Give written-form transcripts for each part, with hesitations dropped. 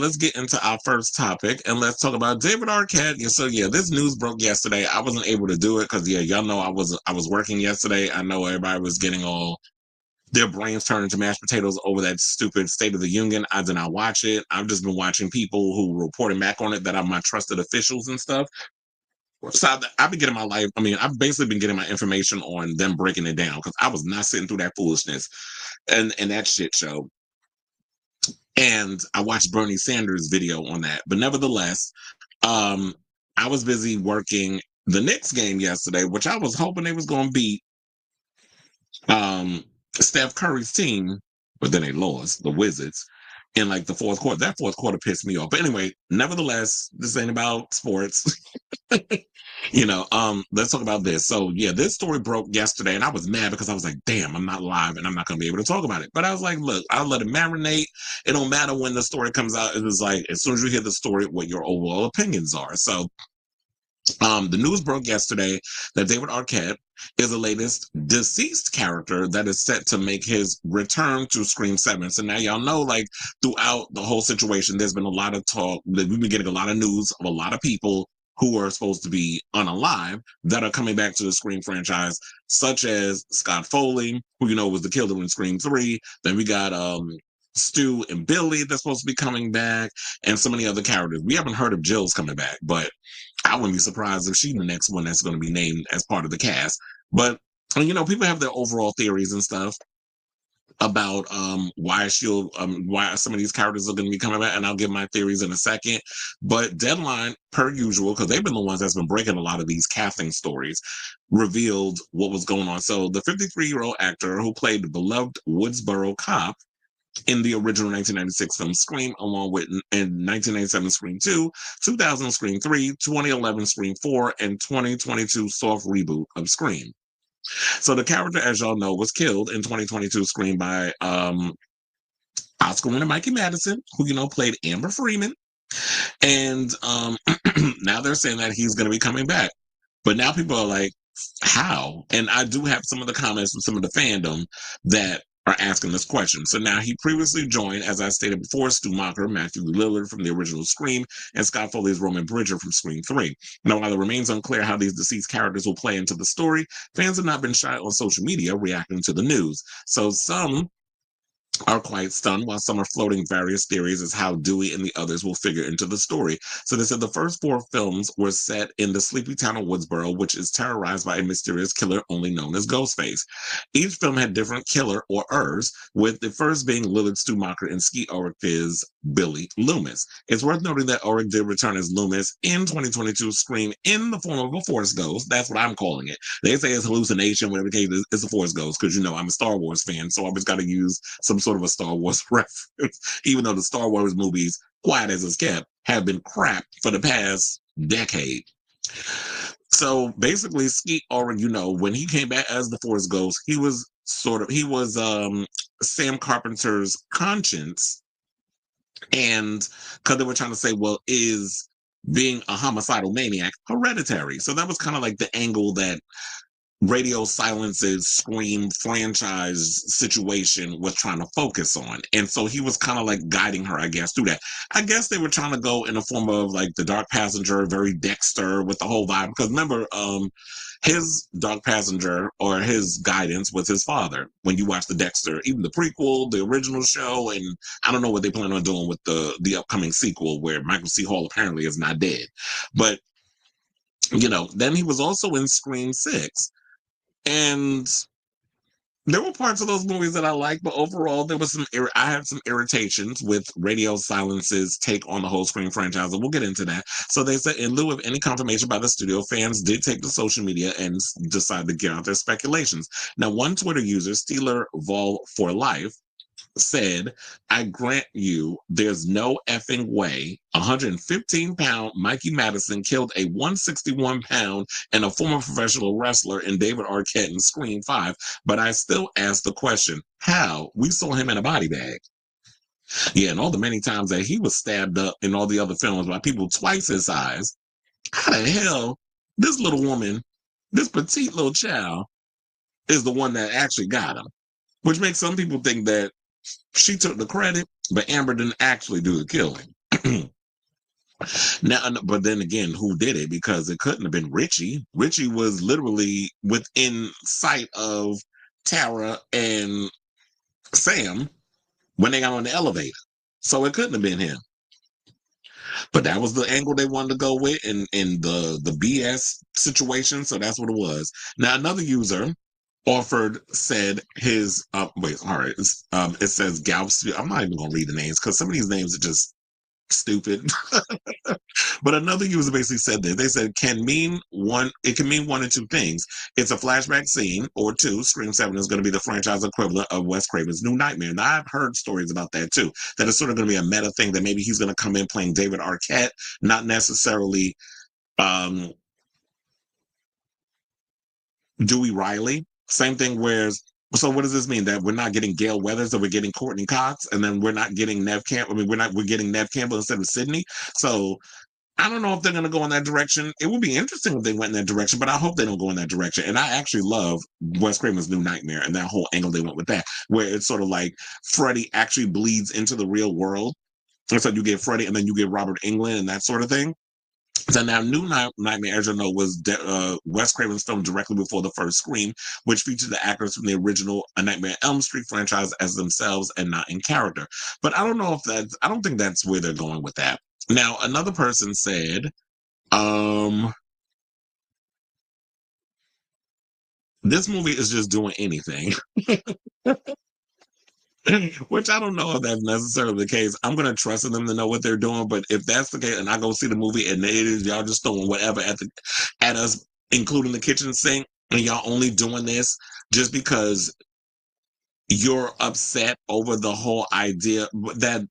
let's get into our first topic and let's talk about David Arquette. Yeah, so yeah, this news broke yesterday. I wasn't able to do it because yeah, y'all know I was working yesterday. I know everybody was getting all their brains turned into mashed potatoes over that stupid State of the Union. I did not watch it. I've just been watching people who reporting back on it that are my trusted officials and stuff. So I've been getting my life. I mean, I've basically been getting my information on them breaking it down because I was not sitting through that foolishness and that shit show. And I watched Bernie Sanders' video on that. But nevertheless, um, I was busy working the Knicks game yesterday, which I was hoping they was going to beat um, Steph Curry's team, but then they lost the Wizards in like the fourth quarter. That fourth quarter pissed me off. But anyway, nevertheless, this ain't about sports. Let's talk about this. So yeah, this story broke yesterday, and I was mad because I was like, damn, I'm not live and I'm not gonna be able to talk about it. But I was like, look, I'll let it marinate. It don't matter when the story comes out. It was like as soon as you hear the story, what your overall opinions are. So the news broke yesterday that David Arquette is the latest deceased character that is set to make his return to Scream 7. So now y'all know, like, throughout the whole situation, there's been a lot of talk. We've been getting a lot of news of a lot of people who are supposed to be unalive that are coming back to the Scream franchise, such as Scott Foley, who, was the killer in Scream 3. Then we got Stu and Billy that's supposed to be coming back, and so many other characters. We haven't heard of Jill's coming back, but I wouldn't be surprised if she's the next one that's going to be named as part of the cast. But people have their overall theories and stuff about why some of these characters are going to be coming back, and I'll give my theories in a second. But Deadline, per usual, because they've been the ones that's been breaking a lot of these casting stories, revealed what was going on. So the 53-year-old actor who played the beloved Woodsboro cop in the original 1996 film Scream, along with in 1997 Scream 2, 2000 Scream 3, 2011 Scream 4, and 2022 soft reboot of Scream. So the character, as y'all know, was killed in 2022 Scream by Oscar winner Mikey Madison, who played Amber Freeman, and now they're saying that he's going to be coming back. But now people are like, how? And I do have some of the comments from some of the fandom that are asking this question. So now he previously joined, as I stated before, Stu Macher, Matthew Lillard from the original Scream, and Scott Foley's Roman Bridger from Scream 3. Now, while it remains unclear how these deceased characters will play into the story, fans have not been shy on social media reacting to the news. So some are quite stunned, while some are floating various theories as how Dewey and the others will figure into the story. So they said the first 4 films were set in the sleepy town of Woodsboro, which is terrorized by a mysterious killer only known as Ghostface. Each film had different killer or ers, with the first being Lillard Stu Macher and Skeet Ulrich's Billy Loomis. It's worth noting that Ulrich did return as Loomis in 2022 Scream in the form of a Force Ghost. That's what I'm calling it. They say it's hallucination, whatever the case is, it's a Force Ghost, because I'm a Star Wars fan, so I always got to use some sort of a Star Wars reference, even though the Star Wars movies, quiet as it's kept, have been crap for the past decade. So basically, Skeet Ulrich, when he came back as the Force Ghost, he was Sam Carpenter's conscience, and because they were trying to say, well, is being a homicidal maniac hereditary? So that was kind of like the angle that Radio Silence's Scream franchise situation was trying to focus on. And so he was kind of like guiding her, I guess, through that. I guess they were trying to go in the form of like the Dark Passenger, very Dexter with the whole vibe. Because remember, his Dark Passenger or his guidance was his father. When you watch the Dexter, even the prequel, the original show, and I don't know what they plan on doing with the upcoming sequel where Michael C. Hall apparently is not dead. But, then he was also in Scream 6. And there were parts of those movies that I liked, but overall, there was I had some irritations with Radio Silence's take on the whole Scream franchise, and we'll get into that. So they said, in lieu of any confirmation by the studio, fans did take to social media and decided to get out their speculations. Now, one Twitter user, Steeler Vol for Life, said, I grant you, there's no effing way 115-pound Mikey Madison killed a 161-pound and a former professional wrestler in David Arquette in Scream 5, but I still ask the question, how? We saw him in a body bag. Yeah, and all the many times that he was stabbed up in all the other films by people twice his size, how the hell this little woman, this petite little child, is the one that actually got him? Which makes some people think that she took the credit, but Amber didn't actually do the killing. Now, but then again, who did it? Because it couldn't have been Richie. Richie was literally within sight of Tara and Sam when they got on the elevator. So it couldn't have been him. But that was the angle they wanted to go with in the BS situation. So that's what it was. Now another user offered said his wait, all right. It says Galps. I'm not even gonna read the names because some of these names are just stupid. But another user basically said that they said it can mean one or two things. It's a flashback scene, or two, Scream 7 is going to be the franchise equivalent of Wes Craven's New Nightmare. Now I've heard stories about that too. That it's sort of going to be a meta thing that maybe he's going to come in playing David Arquette, not necessarily um Dewey Riley. Same thing whereas so what does this mean? That we're not getting Gail Weathers, that we're getting Courtney Cox, and then we're not getting Nev Campbell. I mean, we're getting Nev Campbell instead of Sydney. So I don't know if they're going to go in that direction. It would be interesting if they went in that direction, but I hope they don't go in that direction. And I actually love Wes Craven's New Nightmare and that whole angle they went with that, where it's sort of like Freddy actually bleeds into the real world. And so you get Freddy and then you get Robert Englund and that sort of thing. So now, Nightmare, as you know, was Wes Craven's film directly before the first Scream, which featured the actors from the original A Nightmare on Elm Street franchise as themselves and not in character. But I don't know if I don't think that's where they're going with that. Now, another person said, um, this movie is just doing anything. Which I don't know if that's necessarily the case. I'm gonna trust in them to know what they're doing, but if that's the case, and I go see the movie and it is y'all just throwing whatever at us, including the kitchen sink, and y'all only doing this just because you're upset over the whole idea that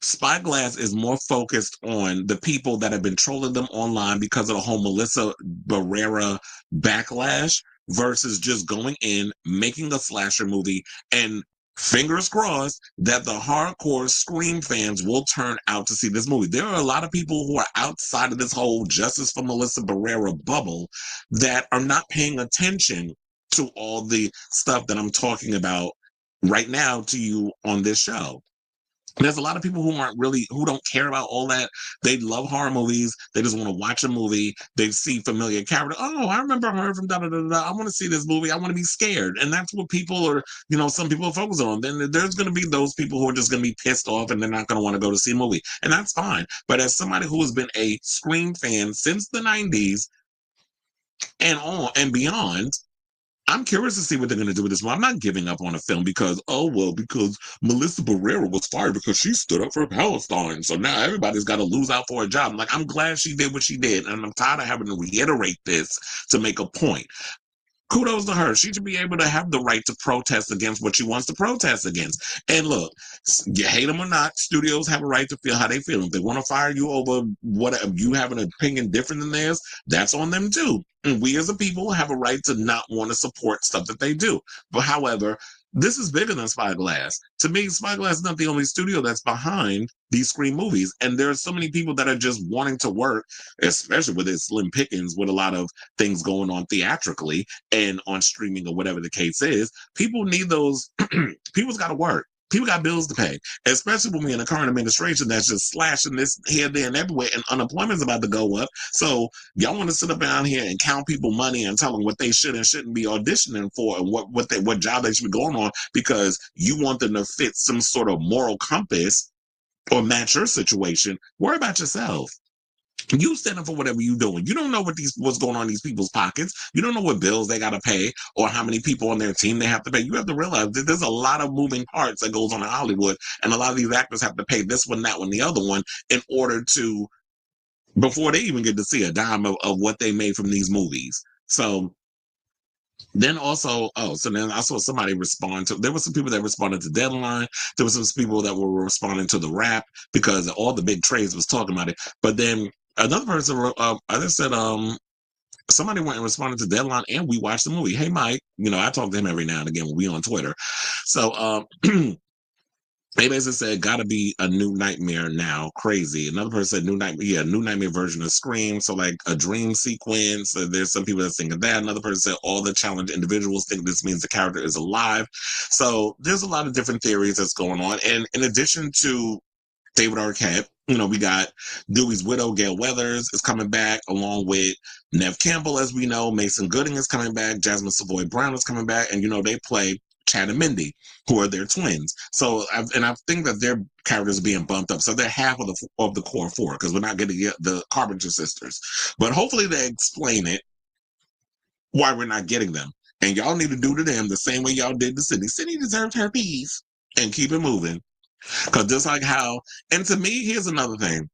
Spyglass is more focused on the people that have been trolling them online because of the whole Melissa Barrera backlash versus just going in, making a slasher movie, and fingers crossed that the hardcore Scream fans will turn out to see this movie. There are a lot of people who are outside of this whole Justice for Melissa Barrera bubble that are not paying attention to all the stuff that I'm talking about right now to you on this show. There's a lot of people who don't care about all that. They love horror movies. They just want to watch a movie. They see familiar character. Oh, I remember her from da da da da. I want to see this movie. I want to be scared. And that's what people are, some people are focused on. Then there's going to be those people who are just going to be pissed off and they're not going to want to go to see a movie. And that's fine. But as somebody who has been a Scream fan since the 90s and on and beyond, I'm curious to see what they're going to do with this one. I'm not giving up on a film because Melissa Barrera was fired because she stood up for Palestine. So now everybody's got to lose out for a job. I'm glad she did what she did. And I'm tired of having to reiterate this to make a point. Kudos to her. She should be able to have the right to protest against what she wants to protest against. And look, you hate them or not, studios have a right to feel how they feel. If they want to fire you over what you have an opinion different than theirs, that's on them too. And we as a people have a right to not want to support stuff that they do. But however, this is bigger than Spyglass. To me, Spyglass is not the only studio that's behind these Scream movies. And there are so many people that are just wanting to work, especially with its slim pickings, with a lot of things going on theatrically and on streaming or whatever the case is. People need those. People's got to work. People got bills to pay, especially when we're in a current administration that's just slashing this here, there, and everywhere, and unemployment's about to go up. So y'all want to sit up down here and count people money and tell them what they should and shouldn't be auditioning for and what job they should be going on because you want them to fit some sort of moral compass or match your situation. Worry about yourself. You standing for whatever you doing. You don't know what's going on in these people's pockets. You don't know what bills they got to pay or how many people on their team they have to pay. You have to realize that there's a lot of moving parts that goes on in Hollywood, and a lot of these actors have to pay this one, that one, the other one in order to before they even get to see a dime of what they made from these movies. So then also, so then I saw somebody respond to, there were some people that responded to Deadline. There were some people that were responding to The Wrap because all the big trades was talking about it. But then another person, I just said, somebody went and responded to Deadline and we watched the movie. Hey, Mike, I talk to him every now and again when we on Twitter. So, they basically said, gotta be a New Nightmare now. Crazy. Another person said, New Nightmare, New Nightmare version of Scream. So, like a dream sequence. There's some people that think of that. Another person said, all the challenged individuals think this means the character is alive. So, there's a lot of different theories that's going on. And in addition to David Arquette. You know, we got Dewey's widow, Gail Weathers, is coming back, along with Nev Campbell, as we know. Mason Gooding is coming back. Jasmine Savoy Brown is coming back. And, you know, they play Chad and Mindy, who are their twins. So, I think that their characters are being bumped up. So they're half of the core four, because we're not getting the Carpenter sisters. But hopefully they explain it, why we're not getting them. And y'all need to do to them the same way y'all did to Sydney. Sydney deserved her piece, and keep it moving. Because just like how, and to me, here's another thing.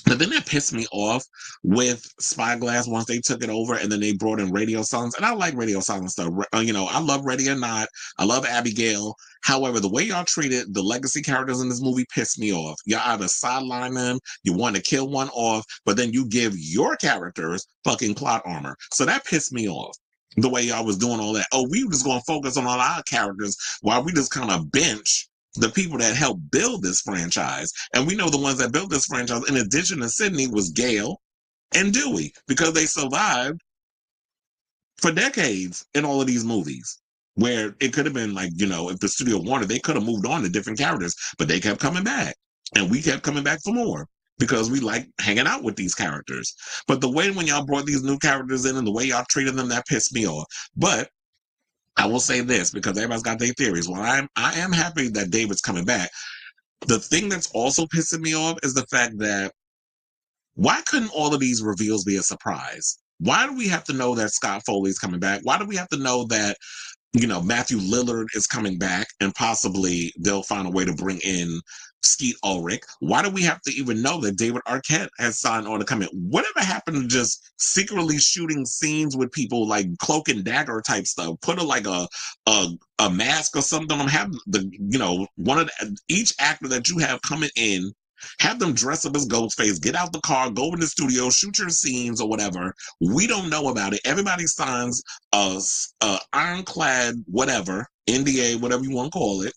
The thing that pissed me off with Spyglass once they took it over and then they brought in Radio Silence, and I like Radio Silence stuff. You know, I love Ready or Not. I love Abigail. However, the way y'all treated the legacy characters in this movie pissed me off. Y'all either sideline them, you want to kill one off, but then you give your characters fucking plot armor. So that pissed me off. The way y'all was doing all that. Oh, we were just going to focus on all our characters while we just kind of bench the people that helped build this franchise. And we know the ones that built this franchise, in addition to Sydney, was Gail and Dewey, because they survived for decades in all of these movies, where it could have been like, you know, if the studio wanted, they could have moved on to different characters, but they kept coming back, and we kept coming back for more, because we like hanging out with these characters. But the way when y'all brought these new characters in and the way y'all treated them, that pissed me off. But I will say this, because everybody's got their theories. Well, I am happy that David's coming back. The thing that's also pissing me off is the fact that, why couldn't all of these reveals be a surprise? Why do we have to know that Scott Foley's coming back? Why do we have to know that, you know, Matthew Lillard is coming back, and possibly they'll find a way to bring in Skeet Ulrich? Why do we have to even know that David Arquette has signed on to come in? Whatever happened to just secretly shooting scenes with people, like Cloak and Dagger type stuff? Put a mask or something on them. Have the, you know, each actor that you have coming in, have them dress up as Ghostface, get out the car, go in the studio, shoot your scenes or whatever. We don't know about it. Everybody signs a ironclad whatever, NDA, whatever you want to call it.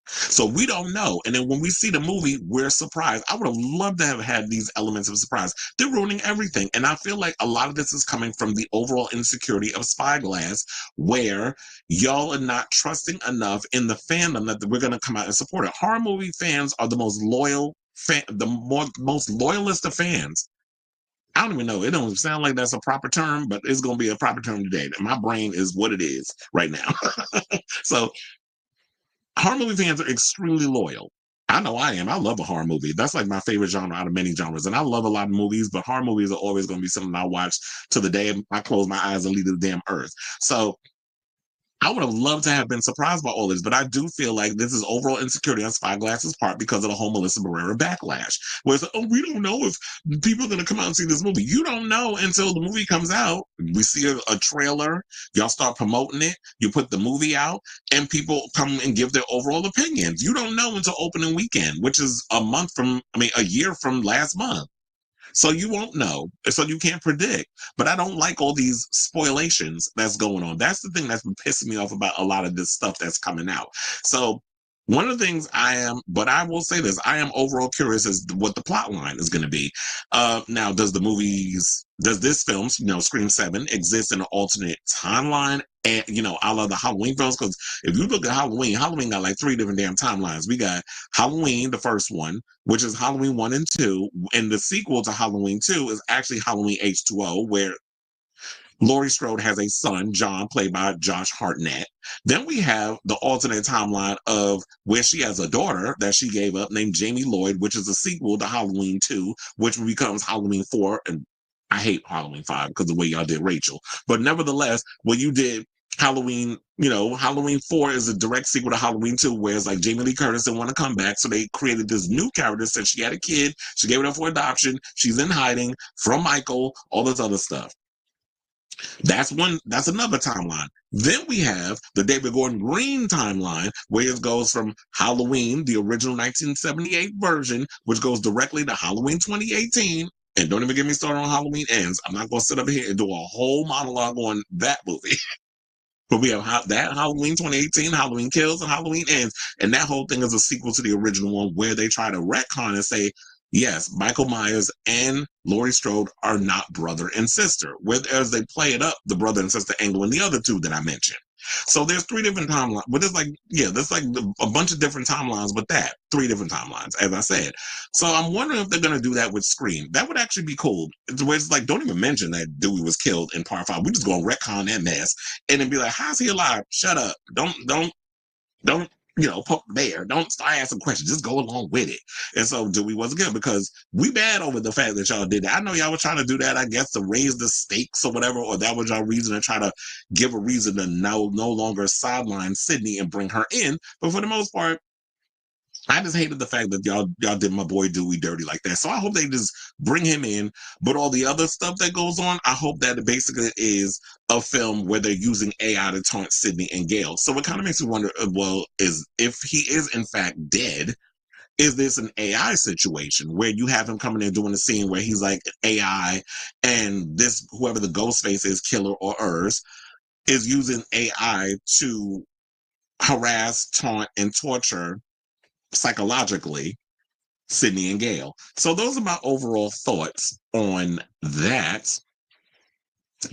So we don't know. And then when we see the movie, we're surprised. I would have loved to have had these elements of surprise. They're ruining everything. And I feel like a lot of this is coming from the overall insecurity of Spyglass, where y'all are not trusting enough in the fandom that we're going to come out and support it. Horror movie fans are the most loyal, most loyalist of fans. I don't even know. It don't sound like that's a proper term, but it's going to be a proper term today. My brain is what it is right now. So horror movie fans are extremely loyal. I know I am. I love a horror movie. That's like my favorite genre out of many genres. And I love a lot of movies, but horror movies are always going to be something I watch to the day I close my eyes and leave the damn earth. So I would have loved to have been surprised by all this, but I do feel like this is overall insecurity on Spyglass's part because of the whole Melissa Barrera backlash. Where it's like, oh, we don't know if people are going to come out and see this movie. You don't know until the movie comes out. We see a trailer, y'all start promoting it, you put the movie out, and people come and give their overall opinions. You don't know until opening weekend, which is a year from last month. So you won't know. So you can't predict. But I don't like all these spoilations that's going on. That's the thing that's been pissing me off about a lot of this stuff that's coming out. So one of the things but I will say this, I am overall curious as to what the plot line is going to be. Now, does this film, Scream 7, exist in an alternate timeline? And, a la the Halloween films? Because if you look at Halloween got like 3 different damn timelines. We got Halloween, the first one, which is Halloween 1 and 2. And the sequel to Halloween 2 is actually Halloween H2O, where Laurie Strode has a son, John, played by Josh Hartnett. Then we have the alternate timeline of where she has a daughter that she gave up named Jamie Lloyd, which is a sequel to Halloween 2, which becomes Halloween 4. And I hate Halloween 5 because of the way y'all did Rachel. But nevertheless, when you did Halloween, Halloween 4 is a direct sequel to Halloween 2, where it's like Jamie Lee Curtis didn't want to come back. So they created this new character since she had a kid. She gave it up for adoption. She's in hiding from Michael, all this other stuff. That's another timeline. Then we have the David Gordon Green timeline, where it goes from Halloween, the original 1978 version, which goes directly to Halloween 2018. And don't even get me started on Halloween Ends. I'm not going to sit up here and do a whole monologue on that movie. But we have that Halloween 2018, Halloween Kills, and Halloween Ends. And that whole thing is a sequel to the original one, where they try to retcon and say, yes, Michael Myers and Laurie Strode are not brother and sister. Whereas they play it up, the brother and sister angle in the other two that I mentioned. So there's three different timelines. But there's like, yeah, there's like a bunch of different timelines with that. Three different timelines, as I said. So I'm wondering if they're going to do that with Scream. That would actually be cool. Where it's like, don't even mention that Dewey was killed in part 5. We just going to retcon that mess and then be like, how's he alive? Shut up. Don't poke the bear. Don't start asking questions. Just go along with it. And so Dewey wasn't good because we bad over the fact that y'all did that. I know y'all were trying to do that, I guess, to raise the stakes or whatever, or that was y'all reason to try to give a reason to no longer sideline Sydney and bring her in. But for the most part, I just hated the fact that y'all did my boy Dewey dirty like that. So I hope they just bring him in. But all the other stuff that goes on, I hope that it basically is a film where they're using AI to taunt Sydney and Gale. So it kind of makes me wonder, well, is if he is in fact dead, is this an AI situation where you have him coming in doing a scene where he's like AI and this whoever the ghost face is, Killer or Urs, is using AI to harass, taunt, and torture psychologically Sydney and Gale. So those are my overall thoughts on that.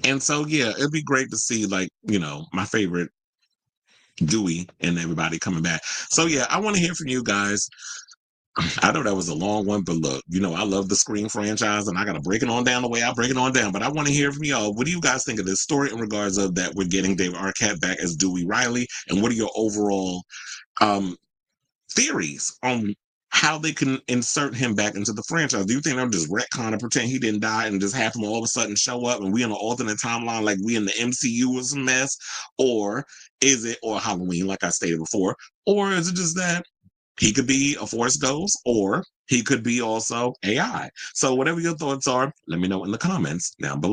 And so yeah, it'd be great to see like, my favorite Dewey and everybody coming back. So yeah, I want to hear from you guys. I know that was a long one, but look, I love the Scream franchise and I got to break it on down the way I break it on down. But I want to hear from y'all. What do you guys think of this story in regards of that we're getting David Arquette back as Dewey Riley? And what are your overall theories on how they can insert him back into the franchise? Do you think they'll just retcon and pretend he didn't die and just have him all of a sudden show up and we in an alternate timeline like we in the MCU was a mess? Or is it, or Halloween, like I stated before, or is it just that he could be a Force ghost or he could be also AI? So whatever your thoughts are, let me know in the comments down below.